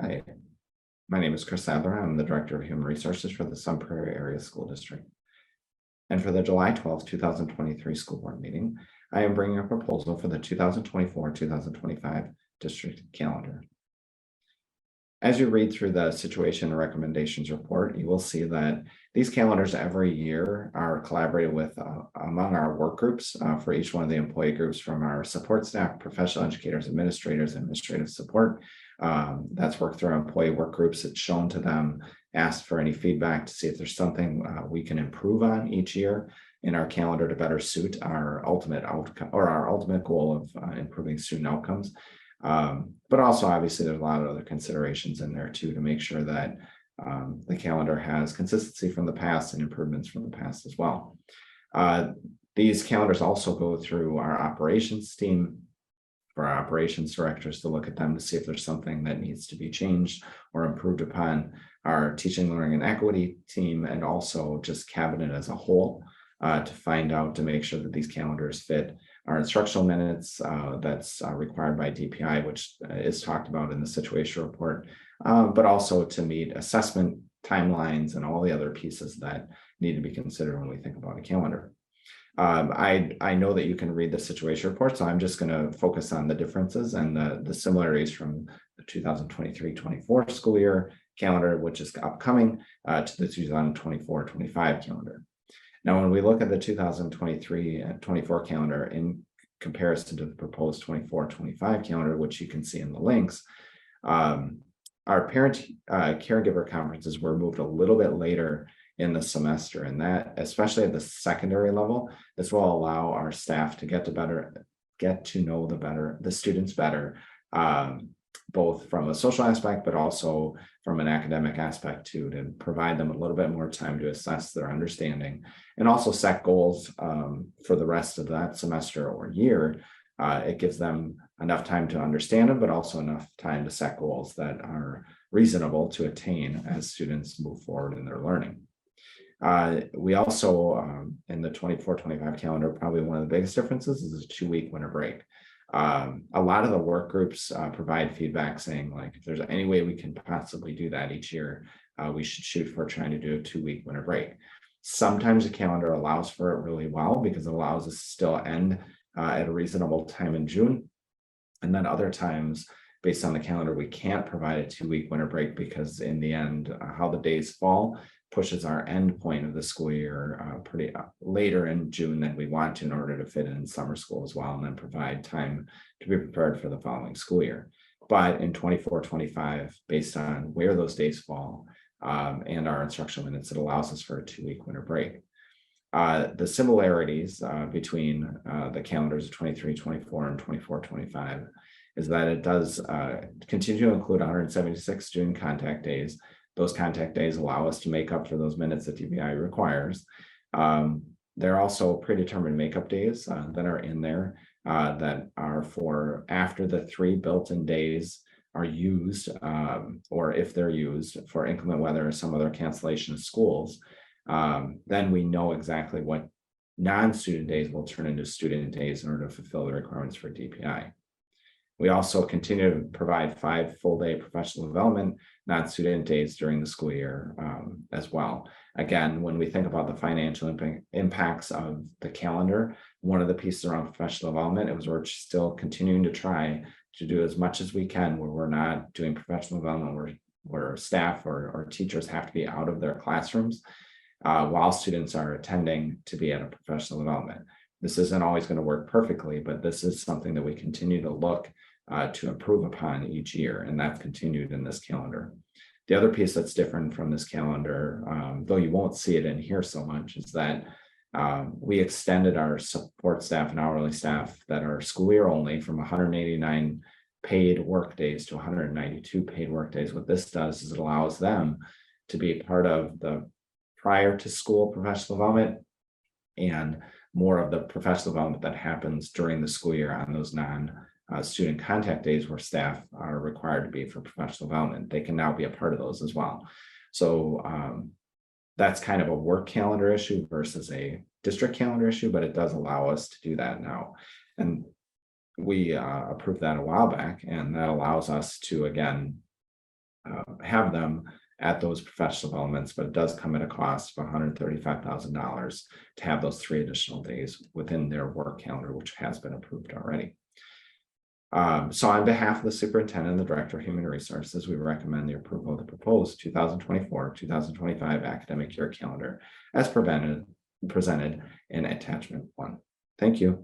Hi, my name is Chris Sadler. I'm the Director of Human Resources for the Sun Prairie Area School District. And for the July 12th, 2023 school board meeting, I am bringing a proposal for the 2024-2025 district calendar. As you read through the situation and recommendations report, you will see that these calendars every year are collaborated with among our work groups for each one of the employee groups, from our support staff, professional educators, administrators, administrative support. That's worked through our employee work groups. It's shown to them, asked for any feedback to see if there's something we can improve on each year in our calendar to better suit our ultimate outcome or our ultimate goal of improving student outcomes. But also, obviously, there's a lot of other considerations in there too, to make sure that the calendar has consistency from the past and improvements from the past as well. These calendars also go through our operations team for our operations directors to look at them to see if there's something that needs to be changed or improved upon, our teaching, learning, and equity team, and also just cabinet as a whole to find out, to make sure that these calendars fit our instructional minutes that's required by DPI, which is talked about in the situation report, but also to meet assessment timelines and all the other pieces that need to be considered when we think about a calendar. I know that you can read the situation report, so I'm just going to focus on the differences and the similarities from the 2023-24 school year calendar, which is upcoming, to the 2024-25 calendar. Now, when we look at the 2023-24 calendar in comparison to the proposed 24-25 calendar, which you can see in the links, our parent caregiver conferences were moved a little bit later in the semester, and that, especially at the secondary level, this will allow our staff to get to know the students better, both from a social aspect, but also from an academic aspect too, to provide them a little bit more time to assess their understanding and also set goals for the rest of that semester or year. It gives them enough time to understand them, but also enough time to set goals that are reasonable to attain as students move forward in their learning. We also, in the 24-25 calendar, probably one of the biggest differences is a 2-week winter break. A lot of the work groups provide feedback saying, like, if there's any way we can possibly do that each year, we should shoot for trying to do a 2-week winter break. Sometimes the calendar allows for it really well because it allows us to still end at a reasonable time in June. And then other times, based on the calendar, we can't provide a 2-week winter break because in the end, how the days fall pushes our end point of the school year pretty later in June than we want to, in order to fit in summer school as well, and then provide time to be prepared for the following school year. But in 24-25, based on where those days fall and our instructional minutes, it allows us for a 2-week winter break. The similarities between the calendars of 23-24 and 24-25 is that it does continue to include 176 student contact days. Those contact days allow us to make up for those minutes that DPI requires. There are also predetermined makeup days that are in there that are for after the 3 built-in days are used, or if they're used for inclement weather or some other cancellation of schools, then we know exactly what non-student days will turn into student days in order to fulfill the requirements for DPI. We also continue to provide 5 full-day professional development non-student days during the school year as well. Again, when we think about the financial impacts of the calendar, one of the pieces around professional development is we're still continuing to try to do as much as we can where we're not doing professional development, where staff or teachers have to be out of their classrooms while students are attending to be at a professional development. This isn't always going to work perfectly, but this is something that we continue to look to improve upon each year, and that's continued in this calendar. The other piece that's different from this calendar, though you won't see it in here so much, is that we extended our support staff and hourly staff that are school year only from 189 paid work days to 192 paid work days. What this does is it allows them to be part of the prior to school professional development and more of the professional development that happens during the school year on those non-student contact days where staff are required to be for professional development. They can now be a part of those as well. So that's kind of a work calendar issue versus a district calendar issue, but it does allow us to do that now. And we approved that a while back, and that allows us to, again, have them at those professional developments, but it does come at a cost of $135,000 to have those 3 additional days within their work calendar, which has been approved already. So on behalf of the superintendent and the director of human resources, we recommend the approval of the proposed 2024-2025 academic year calendar as presented in attachment 1. Thank you.